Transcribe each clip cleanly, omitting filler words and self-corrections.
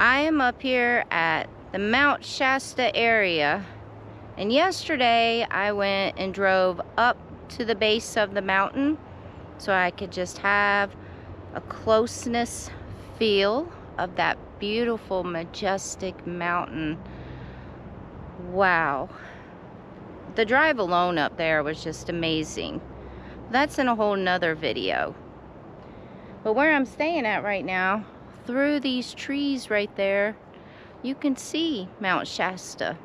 I am up here at the Mount Shasta area, and yesterday I went and drove up to the base of the mountain so I could just have a closeness feel of that beautiful, majestic mountain. Wow. The drive alone up there was just amazing. That's in a whole nother video. But where I'm staying at right now, through these trees right there, you can see Mount Shasta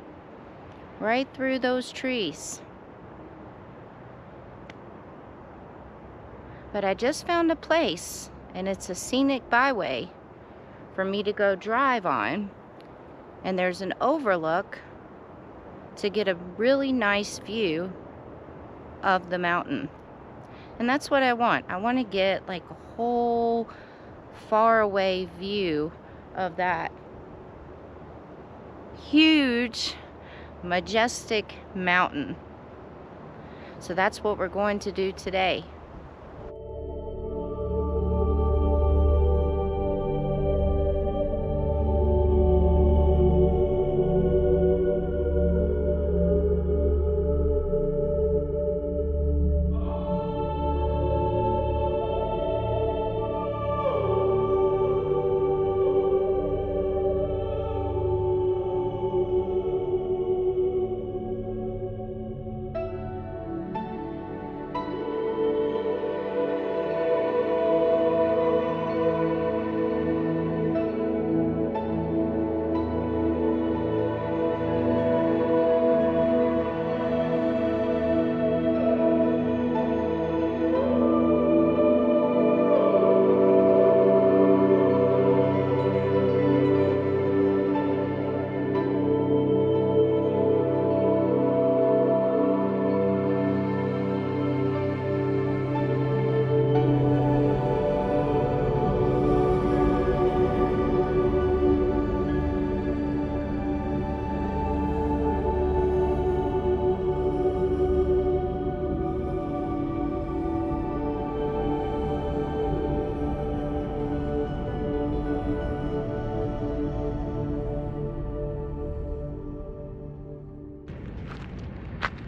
right through those trees. But I just found a place, and it's a scenic byway for me to go drive on, and there's an overlook to get a really nice view of the mountain. And that's what I want. I want to get like a whole far away view of that huge, majestic mountain. So that's what we're going to do today.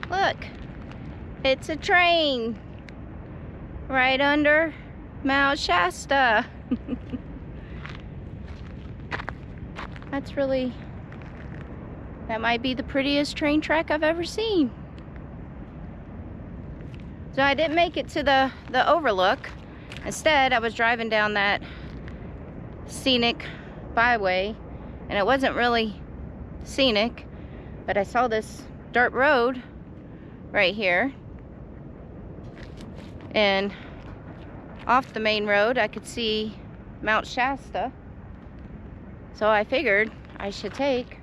Look, it's a train right under Mount Shasta. That might be the prettiest train track I've ever seen. So I didn't make it to the overlook. Instead, I was driving down that scenic byway, and it wasn't really scenic, but I saw this dirt road right here, and off the main road I could see Mount Shasta, so I figured I should take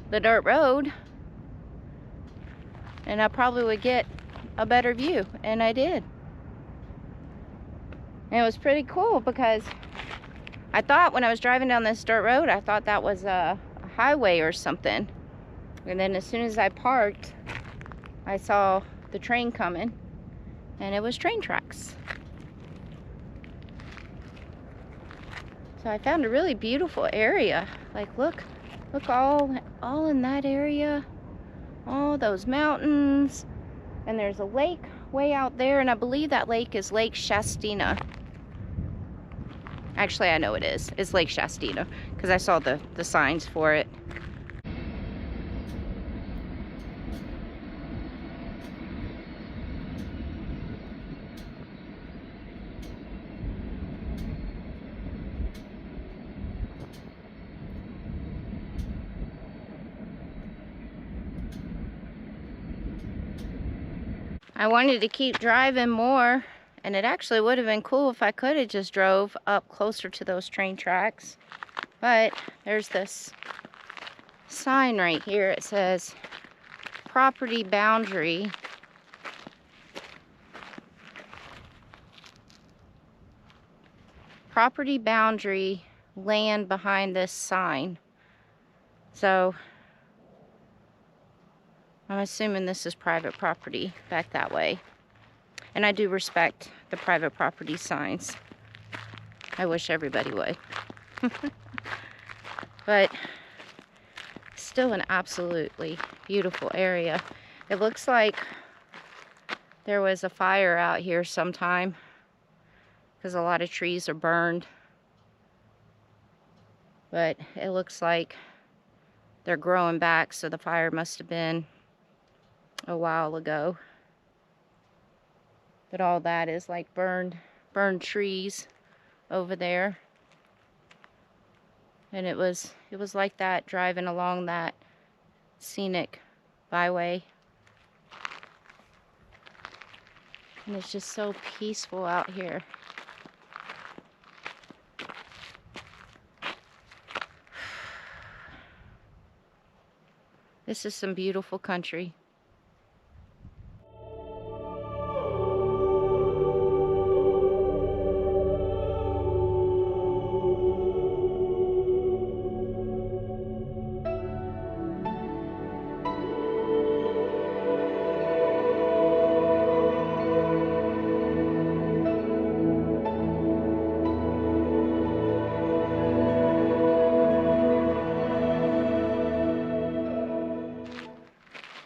the dirt road and I probably would get a better view, and I did. And it was pretty cool because I thought when I was driving down this dirt road, I thought that was a highway or something, and then as soon as I parked, I saw the train coming, and it was train tracks. So I found a really beautiful area. Like, look all in that area, all those mountains, and there's a lake way out there, and I believe that lake is Lake Shastina. Actually, I know it is. It's Lake Shastina because I saw the signs for it. I wanted to keep driving more, and it actually would have been cool if I could have just drove up closer to those train tracks. But there's this sign right here. It says property boundary. Property boundary land behind this sign. So I'm assuming this is private property back that way. And I do respect the private property signs. I wish everybody would. But still an absolutely beautiful area. It looks like there was a fire out here sometime because a lot of trees are burned. But it looks like they're growing back, so the fire must have been a while ago. But all that is like burned trees over there. And it was like that driving along that scenic byway. And it's just so peaceful out here. This is some beautiful country.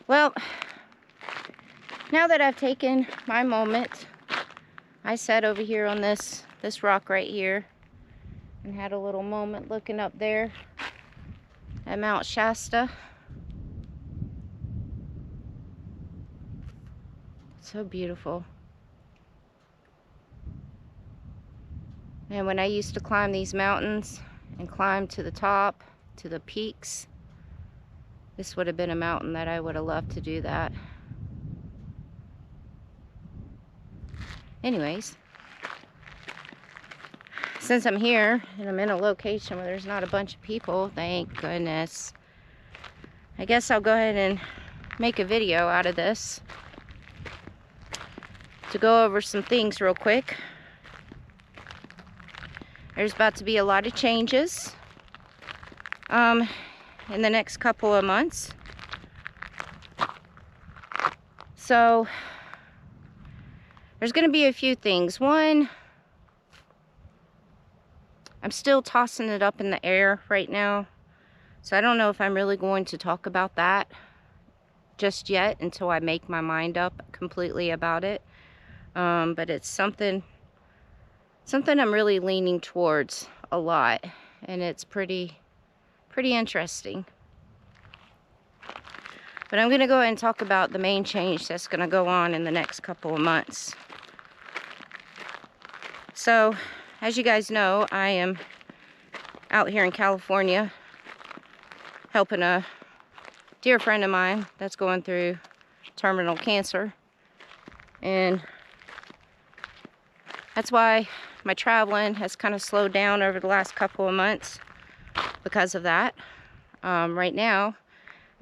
Well, now that I've taken my moment, I sat over here on this rock right here and had a little moment looking up there at Mount Shasta. So beautiful. And when I used to climb these mountains and climb to the top, to the peaks, this would have been a mountain that I would have loved to do that. Anyways, since I'm here and I'm in a location where there's not a bunch of people, thank goodness, I guess I'll go ahead and make a video out of this to go over some things real quick. There's about to be a lot of changes in the next couple of months. So there's going to be a few things. One, I'm still tossing it up in the air right now. So I don't know if I'm really going to talk about that just yet until I make my mind up completely about it. But it's something I'm really leaning towards a lot. And it's pretty interesting. But I'm going to go ahead and talk about the main change that's going to go on in the next couple of months. So, as you guys know, I am out here in California helping a dear friend of mine that's going through terminal cancer. And that's why my traveling has kind of slowed down over the last couple of months because of that. Right now,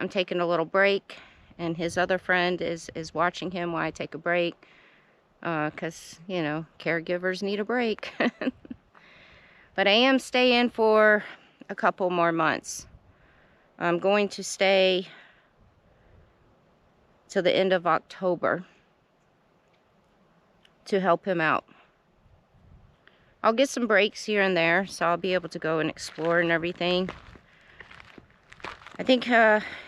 I'm taking a little break, and his other friend is watching him while I take a break, because, you know, caregivers need a break. But I am staying for a couple more months. I'm going to stay till the end of October to help him out. I'll get some breaks here and there, so I'll be able to go and explore and everything. I think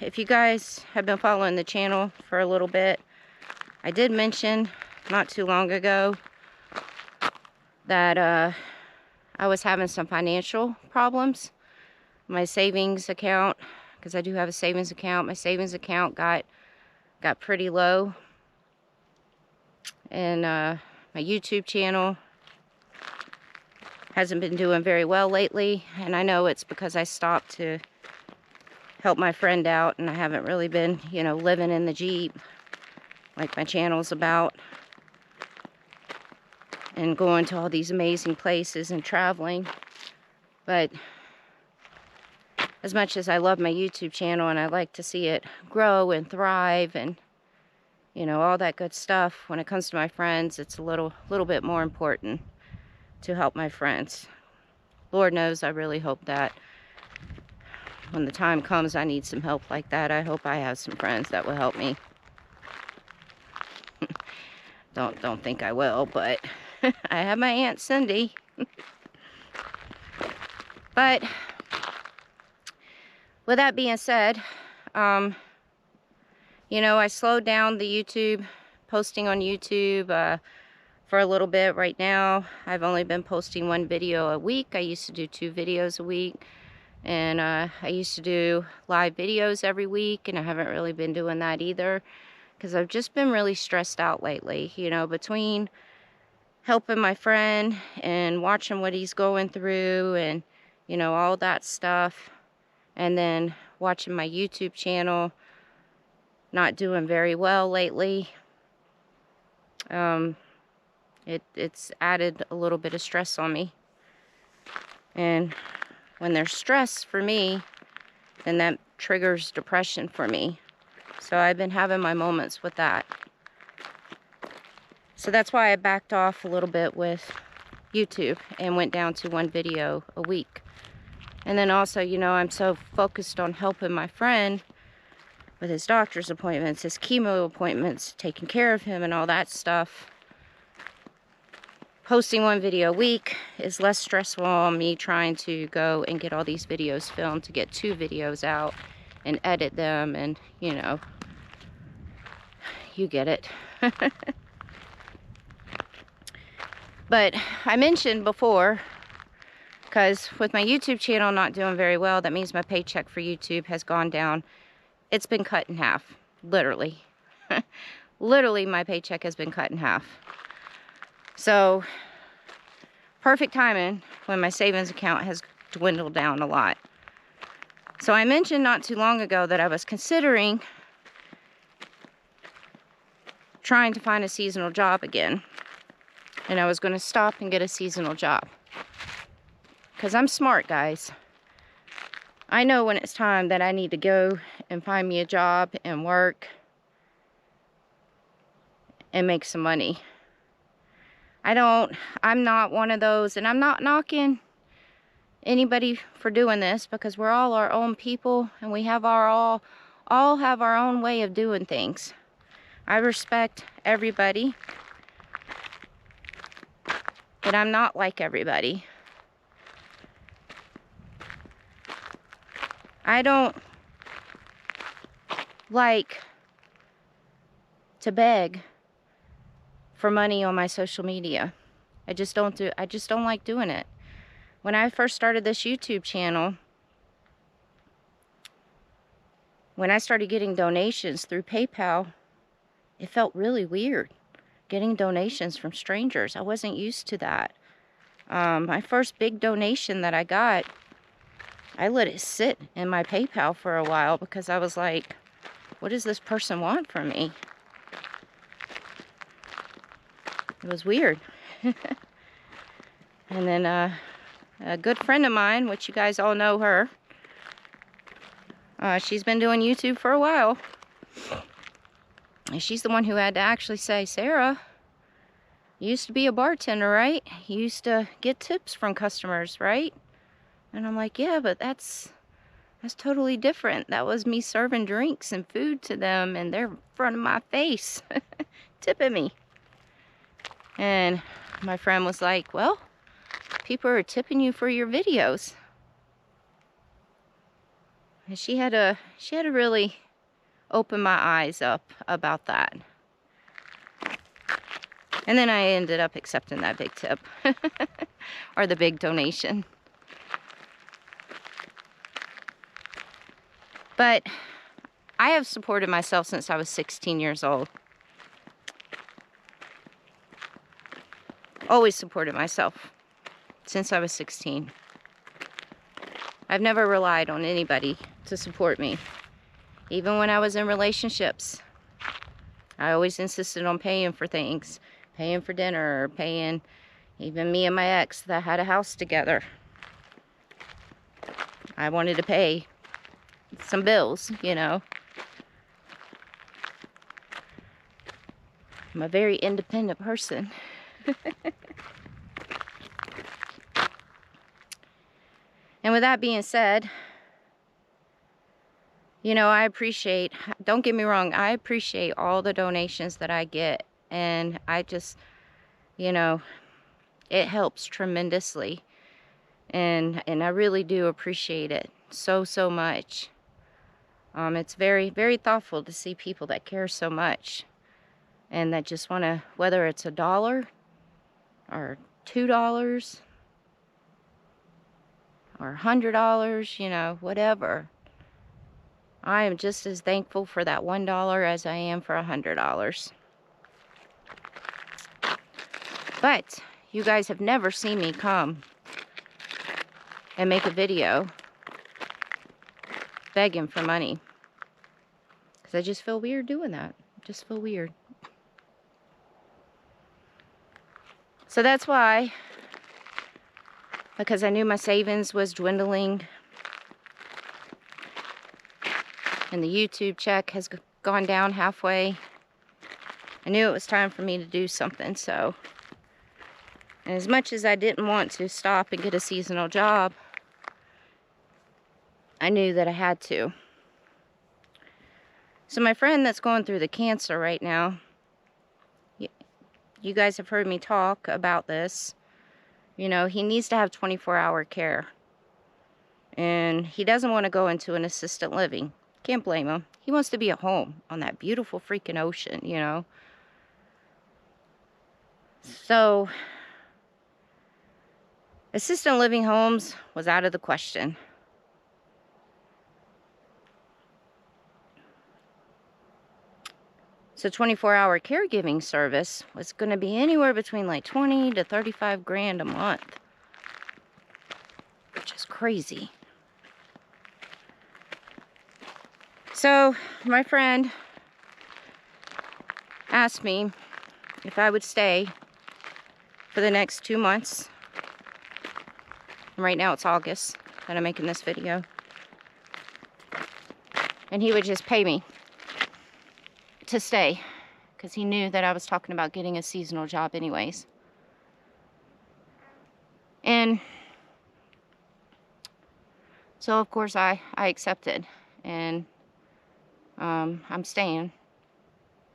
if you guys have been following the channel for a little bit, I did mention not too long ago that I was having some financial problems. My savings account, because I do have a savings account, my savings account got pretty low. And my YouTube channel hasn't been doing very well lately, and I know it's because I stopped to help my friend out, and I haven't really been, you know, living in the Jeep like my channel's about, and going to all these amazing places and traveling. But as much as I love my YouTube channel and I like to see it grow and thrive and, you know, all that good stuff, when it comes to my friends, it's a little bit more important to help my friends. Lord knows I really hope that when the time comes I need some help like that, I hope I have some friends that will help me. Don't think I will, but I have my Aunt Cindy. But with that being said, you know, I slowed down the YouTube, posting on YouTube for a little bit. Right now, I've only been posting 1 video a week. I used to do 2 videos a week. And I used to do live videos every week, and I haven't really been doing that either because I've just been really stressed out lately, you know, between helping my friend and watching what he's going through and, you know, all that stuff, and then watching my YouTube channel not doing very well lately. It's added a little bit of stress on me. And when there's stress for me, then that triggers depression for me. So I've been having my moments with that. So that's why I backed off a little bit with YouTube and went down to 1 video a week. And then also, you know, I'm so focused on helping my friend with his doctor's appointments, his chemo appointments, taking care of him and all that stuff. Posting 1 video a week is less stressful on me trying to go and get all these videos filmed to get 2 videos out and edit them, and, you know, you get it. But I mentioned before, because with my YouTube channel not doing very well, that means my paycheck for YouTube has gone down. It's been cut in half, literally. Literally, my paycheck has been cut in half. So, perfect timing when my savings account has dwindled down a lot. So I mentioned not too long ago that I was considering trying to find a seasonal job again. And I was going to stop and get a seasonal job. Because I'm smart, guys. I know when it's time that I need to go and find me a job and work and make some money. I'm not one of those, and I'm not knocking anybody for doing this, because we're all our own people and we have all have our own way of doing things. I respect everybody, but I'm not like everybody. I don't like to beg for money on my social media. I just don't like doing it. When I first started this YouTube channel, when I started getting donations through PayPal, it felt really weird getting donations from strangers. I wasn't used to that. My first big donation that I got, I let it sit in my PayPal for a while because I was like, what does this person want from me? It was weird. And then a good friend of mine, which you guys all know her, she's been doing YouTube for a while. And she's the one who had to actually say, Sarah, you used to be a bartender, right? You used to get tips from customers, right? And I'm like, yeah, but that's totally different. That was me serving drinks and food to them, and they're in front of my face, tipping me. And my friend was like, well, people are tipping you for your videos. And she had to really open my eyes up about that. And then I ended up accepting that big tip. Or the big donation. But I have supported myself since I was 16 years old. Always supported myself since I was 16. I've never relied on anybody to support me. Even when I was in relationships, I always insisted on paying for things. Paying for dinner, paying, even me and my ex that had a house together. I wanted to pay some bills, you know. I'm a very independent person. And with that being said, you know, I appreciate, don't get me wrong, I appreciate all the donations that I get. And I just, you know, it helps tremendously. And I really do appreciate it. so, so much. It's very, very thoughtful to see people that care so much and that just want to, whether it's $1 or $2 or $100, you know, whatever. I am just as thankful for that $1 as I am for $100. But you guys have never seen me come and make a video begging for money. Because I just feel weird doing that. I just feel weird. So that's why, because I knew my savings was dwindling and the YouTube check has gone down halfway, I knew it was time for me to do something. So, and as much as I didn't want to stop and get a seasonal job, I knew that I had to. So my friend that's going through the cancer right now, you guys have heard me talk about this. You know, he needs to have 24-hour care. And he doesn't want to go into an assisted living. Can't blame him. He wants to be at home on that beautiful freaking ocean, you know. So, assisted living homes was out of the question. So 24-hour caregiving service was going to be anywhere between like 20 to 35 grand a month, which is crazy. So my friend asked me if I would stay for the next 2 months. And right now it's August that I'm making this video. And he would just pay me to stay, because he knew that I was talking about getting a seasonal job anyways. And so of course I accepted, and I'm staying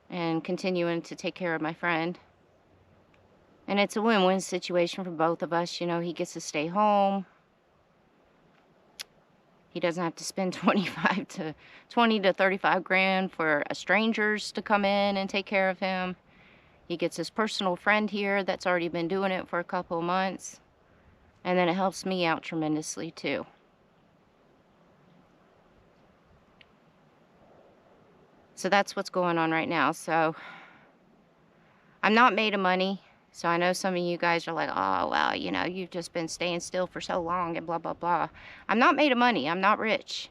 and continuing to take care of my friend. And it's a win-win situation for both of us. You know, he gets to stay home. He doesn't have to spend 20 to 35 grand for strangers to come in and take care of him. He gets his personal friend here that's already been doing it for a couple of months. And then it helps me out tremendously too. So that's what's going on right now. So I'm not made of money. So I know some of you guys are like, oh, well, you know, you've just been staying still for so long and blah, blah, blah. I'm not made of money. I'm not rich.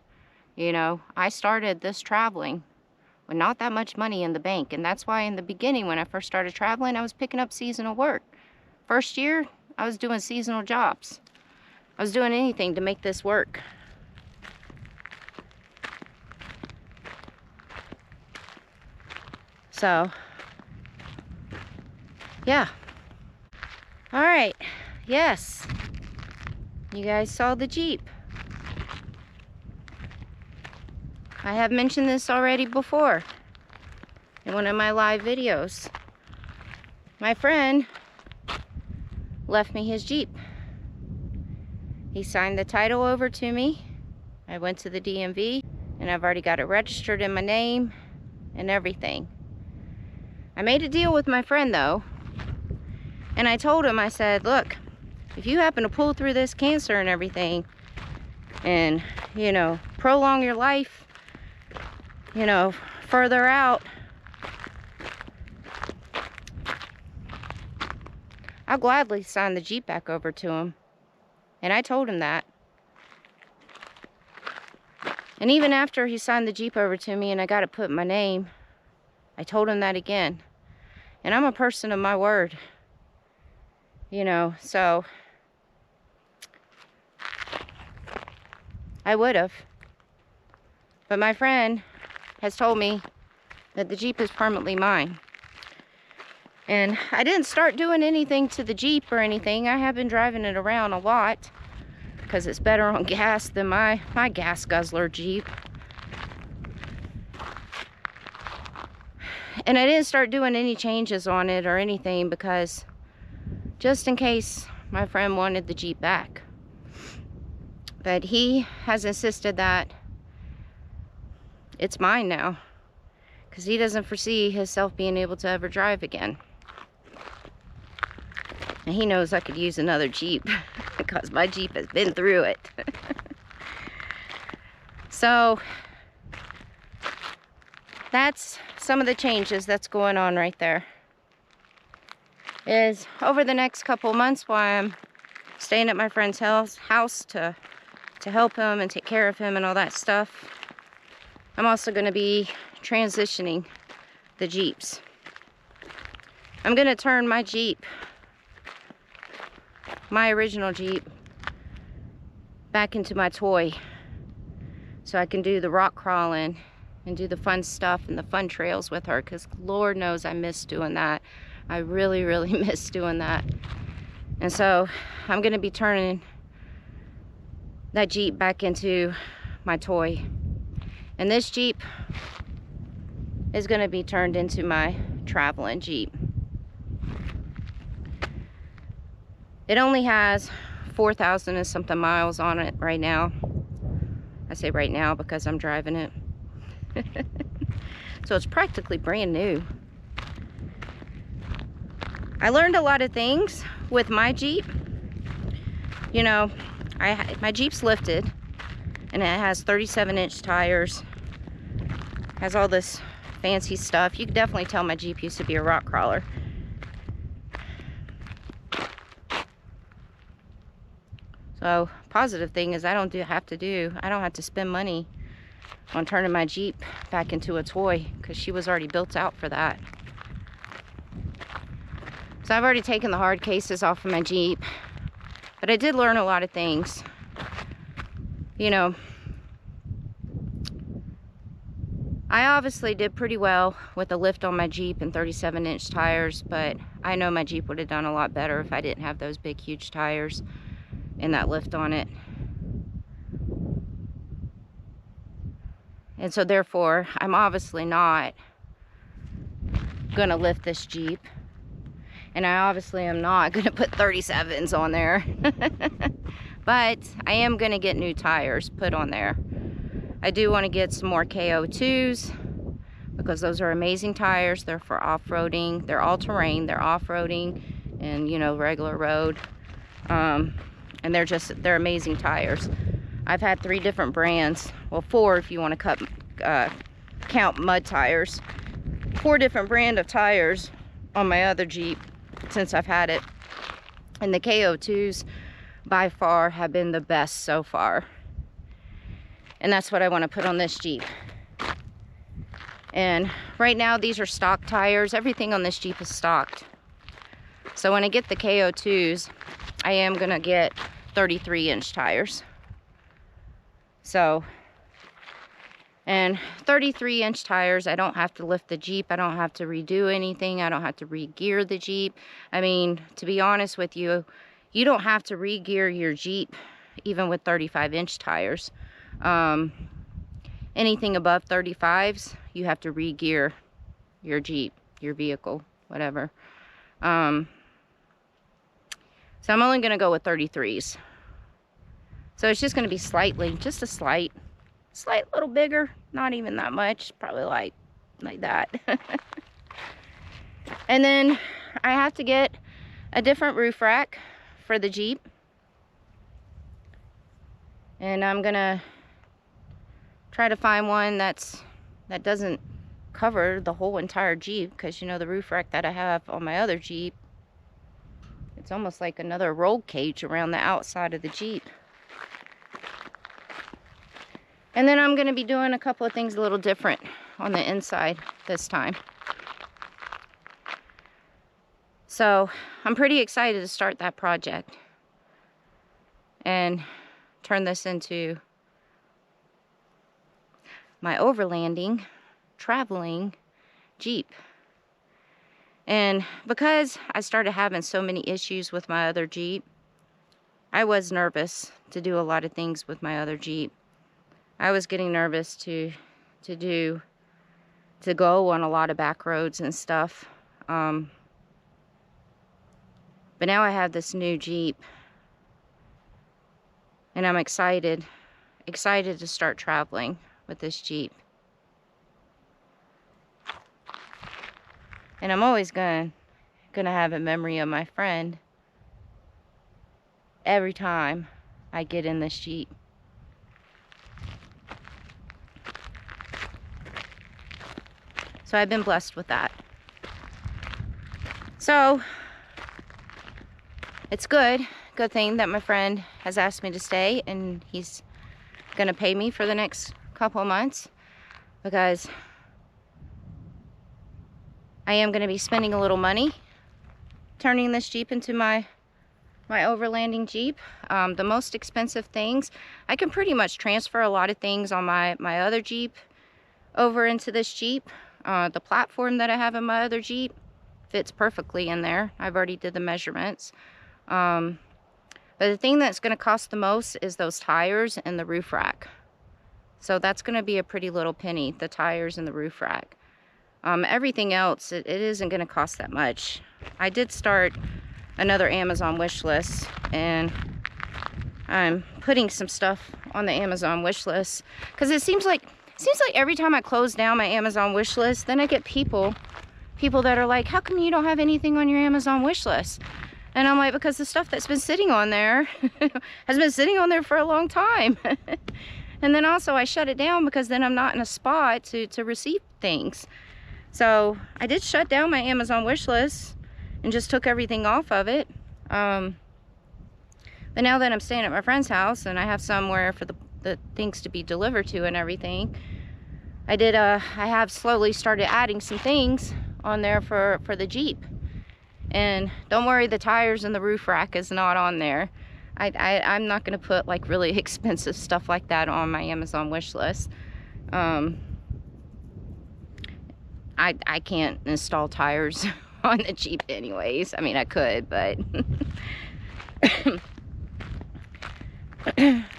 You know, I started this traveling with not that much money in the bank. And that's why in the beginning, when I first started traveling, I was picking up seasonal work. First year, I was doing seasonal jobs. I was doing anything to make this work. So, yeah. All right, yes, you guys saw the Jeep. I have mentioned this already before in one of my live videos. My friend left me his Jeep. He signed the title over to me. I went to the DMV and I've already got it registered in my name and everything. I made a deal with my friend though. And I told him, I said, look, if you happen to pull through this cancer and everything and, you know, prolong your life, you know, further out, I'll gladly sign the Jeep back over to him. And I told him that. And even after he signed the Jeep over to me and I got it put in my name, I told him that again. And I'm a person of my word. You know, so I would have. But my friend has told me that the Jeep is permanently mine. And I didn't start doing anything to the Jeep or anything. I have been driving it around a lot because it's better on gas than my gas guzzler Jeep. And I didn't start doing any changes on it or anything because just in case my friend wanted the Jeep back. But he has insisted that it's mine now, because he doesn't foresee himself being able to ever drive again. And he knows I could use another Jeep because my Jeep has been through it. So that's some of the changes that's going on right there. Is over the next couple months while I'm staying at my friend's house to help him and take care of him and all that stuff, I'm also going to be transitioning the Jeeps. I'm going to turn my Jeep, my original Jeep, back into my toy, so I can do the rock crawling and do the fun stuff and the fun trails with her, because Lord knows I miss doing that. I really, really miss doing that. And so I'm going to be turning that Jeep back into my toy. And this Jeep is going to be turned into my traveling Jeep. It only has 4,000 and something miles on it right now. I say right now because I'm driving it. So it's practically brand new. I learned a lot of things with my Jeep. You know, my Jeep's lifted, and it has 37-inch tires. Has all this fancy stuff. You can definitely tell my Jeep used to be a rock crawler. So, positive thing is I don't have to spend money on turning my Jeep back into a toy, because she was already built out for that. So I've already taken the hard cases off of my Jeep, but I did learn a lot of things. You know, I obviously did pretty well with the lift on my Jeep and 37-inch tires, but I know my Jeep would have done a lot better if I didn't have those big, huge tires and that lift on it. And so therefore, I'm obviously not gonna lift this Jeep. And I obviously am not gonna put 37s on there. But I am gonna get new tires put on there. I do wanna get some more KO2s, because those are amazing tires. They're for off-roading. They're all-terrain. They're off-roading and, you know, regular road. And they're amazing tires. I've had 3 different brands. Well, 4 if you want to count mud tires. 4 different brand of tires on my other Jeep since I've had it. And the KO2s by far have been the best so far. And that's what I want to put on this Jeep. And right now these are stock tires. Everything on this Jeep is stocked. So when I get the KO2s, I am going to get 33-inch tires. So, and 33-inch tires, I don't have to lift the Jeep. I don't have to redo anything. I don't have to re-gear the Jeep. I mean, to be honest with you, you don't have to re-gear your Jeep even with 35-inch tires. Anything above 35s, you have to re-gear your Jeep, your vehicle, whatever. So I'm only going to go with 33s. So it's just going to be just a slight little bigger. Not even that much. Probably like that. And then I have to get a different roof rack for the Jeep. And I'm going to try to find one that doesn't cover the whole entire Jeep. Because, you know, the roof rack that I have on my other Jeep, it's almost like another roll cage around the outside of the Jeep. And then I'm going to be doing a couple of things a little different on the inside this time. So I'm pretty excited to start that project and turn this into my overlanding, traveling Jeep. And because I started having so many issues with my other Jeep, I was nervous to do a lot of things with my other Jeep. I was getting nervous to go on a lot of back roads and stuff. But now I have this new Jeep And I'm excited to start traveling with this Jeep. And I'm always gonna have a memory of my friend every time I get in this Jeep. So I've been blessed with that. So it's good thing that my friend has asked me to stay, and he's gonna pay me for the next couple of months, because I am gonna be spending a little money turning this Jeep into my overlanding Jeep. The most expensive things, I can pretty much transfer a lot of things on my other Jeep over into this Jeep. The platform that I have in my other Jeep fits perfectly in there. I've already did the measurements. But the thing that's going to cost the most is those tires and the roof rack. So that's going to be a pretty little penny, the tires and the roof rack. Everything else, it isn't going to cost that much. I did start another Amazon wish list, and I'm putting some stuff on the Amazon wish list, because it seems like every time I close down my Amazon wish list, then I get people that are like, how come you don't have anything on your Amazon wish list? And I'm like, because the stuff that's been sitting on there has been sitting on there for a long time. And then also I shut it down because then I'm not in a spot to receive things. So I did shut down my Amazon wish list and just took everything off of it. But now that I'm staying at my friend's house and I have somewhere for the things to be delivered to and everything, I have slowly started adding some things on there for the Jeep. And don't worry, the tires and the roof rack is not on there. I'm not going to put like really expensive stuff like that on my Amazon wish list. I can't install tires on the Jeep anyways. I mean, I could, but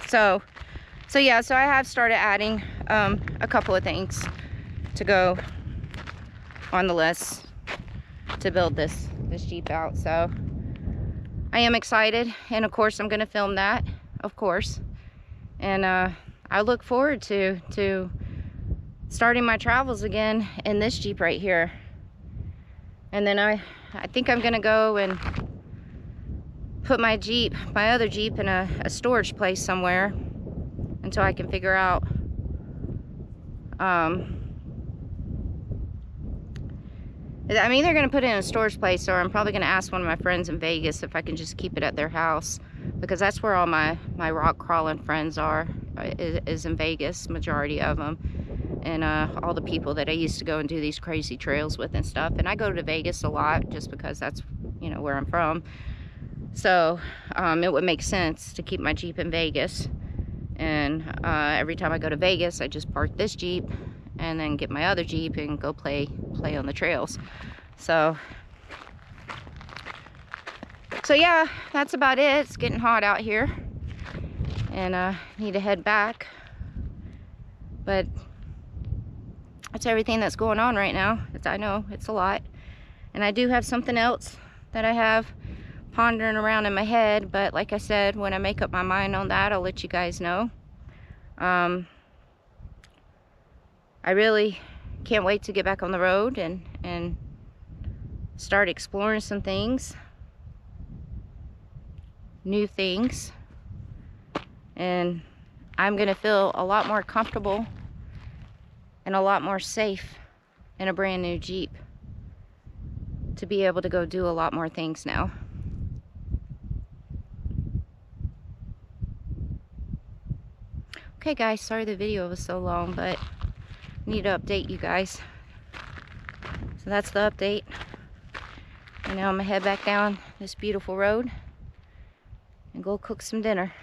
so yeah, so I have started adding a couple of things to go on the list to build this Jeep out. So I am excited, and of course I'm going to film that, of course. And I look forward to starting my travels again in this Jeep right here. And then I think I'm going to go and put my other Jeep in a storage place somewhere until I can figure out I'm either going to put it in a storage place, or I'm probably going to ask one of my friends in Vegas if I can just keep it at their house, because that's where all my rock crawling friends are, is in Vegas, majority of them. And all the people that I used to go and do these crazy trails with and stuff. And I go to Vegas a lot just because that's, you know, where I'm from. So it would make sense to keep my Jeep in Vegas. And every time I go to Vegas, I just park this Jeep and then get my other Jeep and go play on the trails. So yeah, that's about it. It's getting hot out here, and need to head back. But that's everything that's going on right now. I know it's a lot, and I do have something else that I have pondering around in my head, but like I said, when I make up my mind on that, I'll let you guys know. I really can't wait to get back on the road and start exploring some things, new things, and I'm gonna feel a lot more comfortable and a lot more safe in a brand new Jeep to be able to go do a lot more things now. Okay guys, sorry the video was so long, but I need to update you guys. So that's the update. And now I'm gonna head back down this beautiful road and go cook some dinner.